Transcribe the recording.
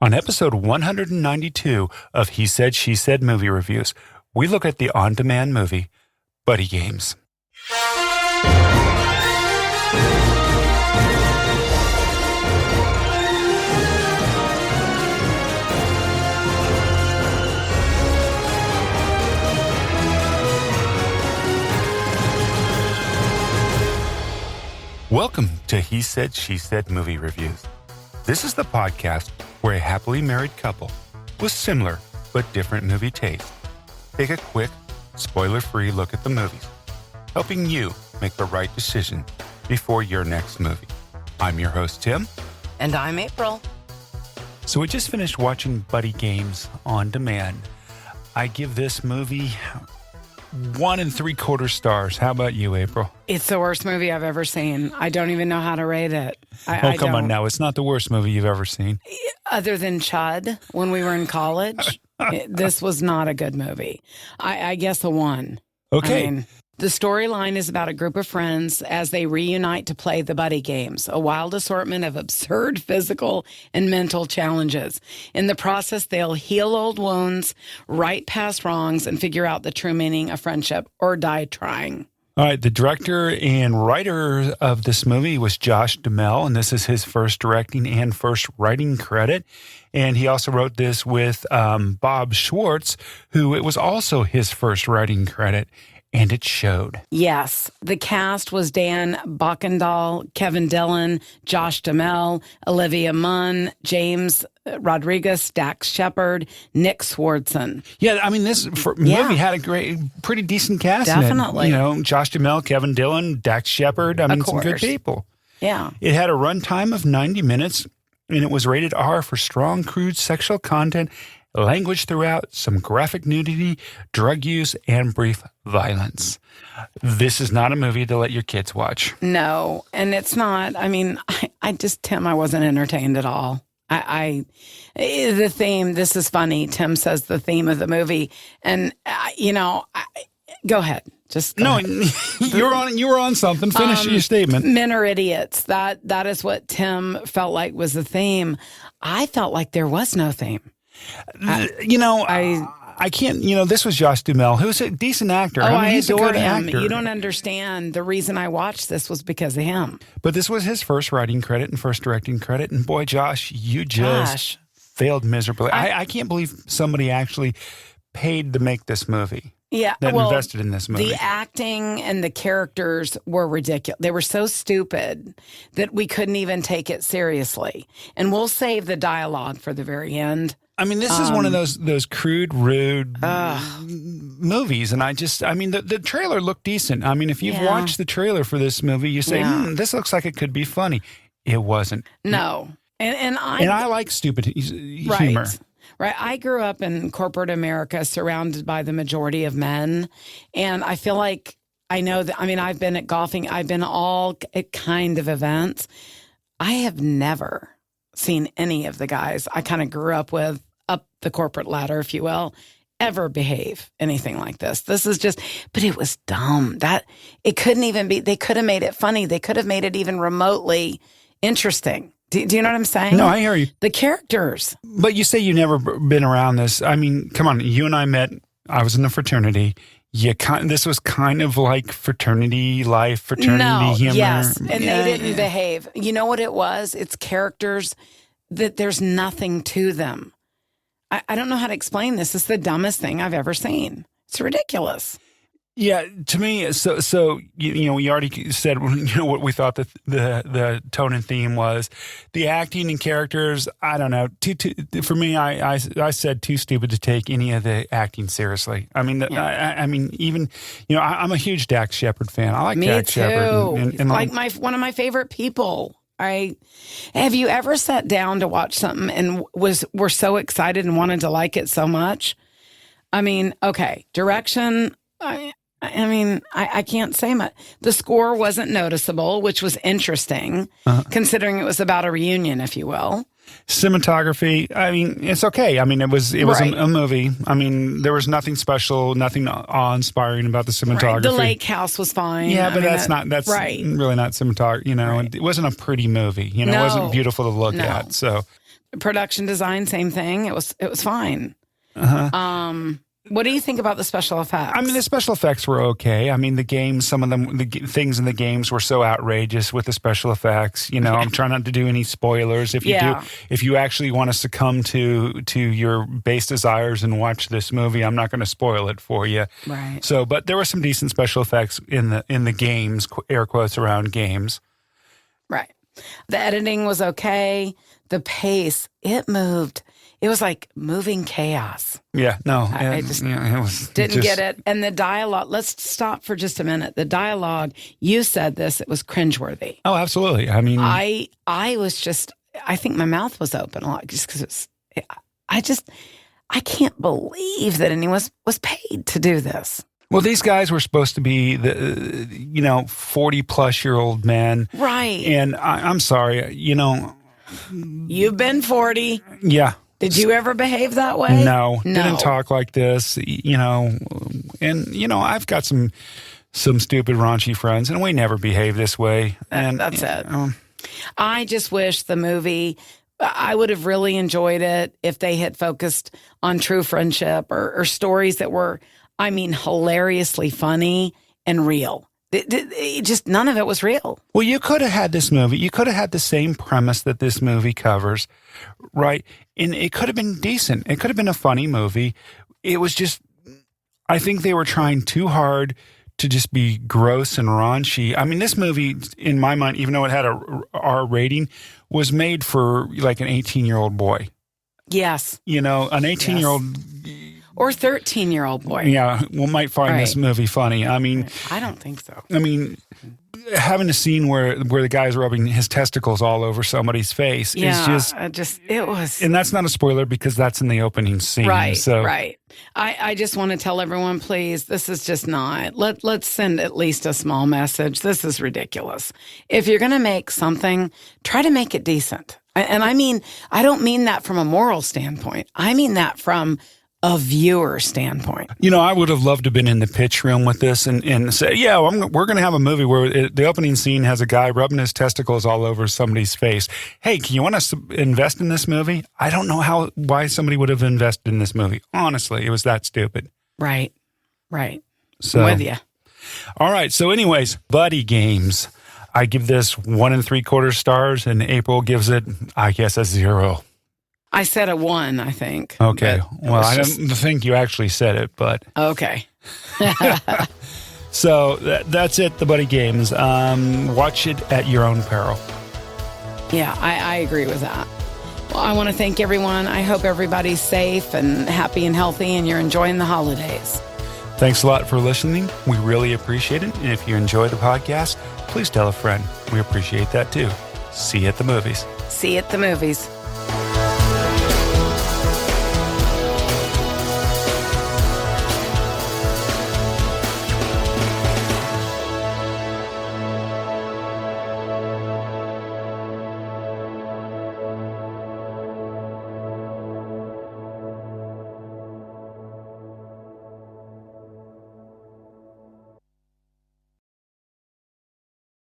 On episode 192 of He Said, She Said Movie Reviews, we look at the on-demand movie, Buddy Games. Welcome to He Said, She Said Movie Reviews. This is the podcast where a happily married couple with similar but different movie tastes take a quick, spoiler-free look at the movies, helping you make the right decision before your next movie. I'm your host, Tim. And I'm April. So we just finished watching Buddy Games on demand. I give this movie 1 3/4 stars. How about you, April? It's the worst movie I've ever seen. I don't even know how to rate it. Come on now. It's not the worst movie you've ever seen. Other than Chud, when we were in college, this was not a good movie. I guess a 1. Okay. The storyline is about a group of friends as they reunite to play the Buddy Games, a wild assortment of absurd physical and mental challenges. In the process, they'll heal old wounds, right past wrongs, and figure out the true meaning of friendship or die trying. All right, the director and writer of this movie was Josh Duhamel, and this is his first directing and first writing credit. And he also wrote this with Bob Schwartz, who it was also his first writing credit. And it showed. Yes. The cast was Dan Bakkedahl, Kevin Dillon, Josh Duhamel, Olivia Munn, James Rodriguez, Dax Shepard, Nick Swardson. Yeah, I mean, this movie had a pretty decent cast. Definitely. In it. You know, Josh Duhamel, Kevin Dillon, Dax Shepard. I mean, some good people. Yeah. It had a runtime of 90 minutes, and it was rated R for strong, crude sexual content, language throughout, some graphic nudity, drug use, and brief violence. This is not a movie to let your kids watch. No, and it's not. I mean, Tim, I wasn't entertained at all. The theme, this is funny. Tim says the theme of the movie, and, go ahead. You were on something. Finish your statement. Men are idiots. That is what Tim felt like was the theme. I felt like there was no theme. I can't, this was Josh Duhamel, who's a decent actor. He's a good actor. You don't understand. The reason I watched this was because of him. But this was his first writing credit and first directing credit. And boy, Josh, you just failed miserably. I can't believe somebody actually paid to make this movie. Yeah, that invested in this movie. The acting and the characters were ridiculous. They were so stupid that we couldn't even take it seriously. And we'll save the dialogue for the very end. I mean, this is one of those crude, rude movies. And the trailer looked decent. I mean, if you've watched the trailer for this movie, you say, this looks like it could be funny. It wasn't. No. And I like stupid humor. Right. I grew up in corporate America surrounded by the majority of men. And I feel like I know that, I've been at golfing. I've been all kind of events. I have never seen any of the guys I kind of grew up with up the corporate ladder, if you will, ever behave anything like this. This is but it was dumb. It couldn't even be, they could have made it funny. They could have made it even remotely interesting. Do you know what I'm saying? No, I hear you. The characters. But you say you've never been around this. I mean, come on. You and I met, I was in a fraternity. This was kind of like fraternity life, fraternity humor. Yes, and they didn't behave. You know what it was? It's characters that there's nothing to them. I don't know how to explain this. It's the dumbest thing I've ever seen. It's ridiculous. Yeah, to me, so we already said what we thought the tone and theme was. The acting and characters, I don't know. For me, I said too stupid to take any of the acting seriously. I mean, even I'm a huge Dax Shepard fan. I like Dax Shepard. And like one of my favorite people. Have you ever sat down to watch something and were so excited and wanted to like it so much? Direction. I can't say much. The score wasn't noticeable, which was interesting, considering it was about a reunion, if you will. Cinematography, it's okay. It was a movie. There was nothing special, nothing awe-inspiring about the cinematography. Right. The lake house was fine. Yeah, but that's really not cinematography. It wasn't a pretty movie. It wasn't beautiful to look at. So, Production design, same thing. It was fine. What do you think about the special effects? I mean, the special effects were okay. I mean, the games, some of them, things in the games were so outrageous with the special effects. You know, I'm trying not to do any spoilers. If you do, if you actually want to succumb to your base desires and watch this movie, I'm not going to spoil it for you. Right. So, but there were some decent special effects in the games, air quotes around games. Right. The editing was okay. The pace, it moved. It was like moving chaos. Yeah, no. I just it didn't get it. And the dialogue, let's stop for just a minute. The dialogue, you said this, it was cringeworthy. Oh, absolutely. I mean, I was just, I think my mouth was open a lot just because I can't believe that anyone was paid to do this. Well, these guys were supposed to be 40-plus-year-old men. Right. And I'm sorry, You've been 40. Yeah. Did you ever behave that way? No. Didn't talk like this, And, I've got some stupid, raunchy friends, and we never behave this way. And that's it. I just wish the movie, I would have really enjoyed it if they had focused on true friendship or stories that were, hilariously funny and real. Just none of it was real. Well, you could have had this movie. You could have had the same premise that this movie covers, right? And it could have been decent. It could have been a funny movie. It was just, I think they were trying too hard to just be gross and raunchy. I mean, this movie, in my mind, even though it had a R rating, was made for like an 18-year-old boy. Yes. An 18-year-old... Or 13-year-old boy. Yeah, might find this movie funny. I mean... I don't think so. I mean, having a scene where the guy's rubbing his testicles all over somebody's face is just... It was... And that's not a spoiler because that's in the opening scene. Right, so. right. I just want to tell everyone, please, this is just not... Let's send at least a small message. This is ridiculous. If you're going to make something, try to make it decent. And I don't mean that from a moral standpoint. I mean that from a viewer standpoint. I would have loved to have been in the pitch room with this and say, we're going to have a movie where the opening scene has a guy rubbing his testicles all over somebody's face. Hey, can you want us to invest in this movie? I don't know why somebody would have invested in this movie. Honestly, it was that stupid. Right, right. So, I'm with you. All right. So anyways, Buddy Games. I give this 1 3/4 stars, and April gives it, I guess, a 0. I said a 1, I think. Okay. Well, I don't think you actually said it, but... Okay. So that's it, the Buddy Games. Watch it at your own peril. Yeah, I agree with that. Well, I want to thank everyone. I hope everybody's safe and happy and healthy and you're enjoying the holidays. Thanks a lot for listening. We really appreciate it. And if you enjoy the podcast, please tell a friend. We appreciate that too. See you at the movies. See you at the movies.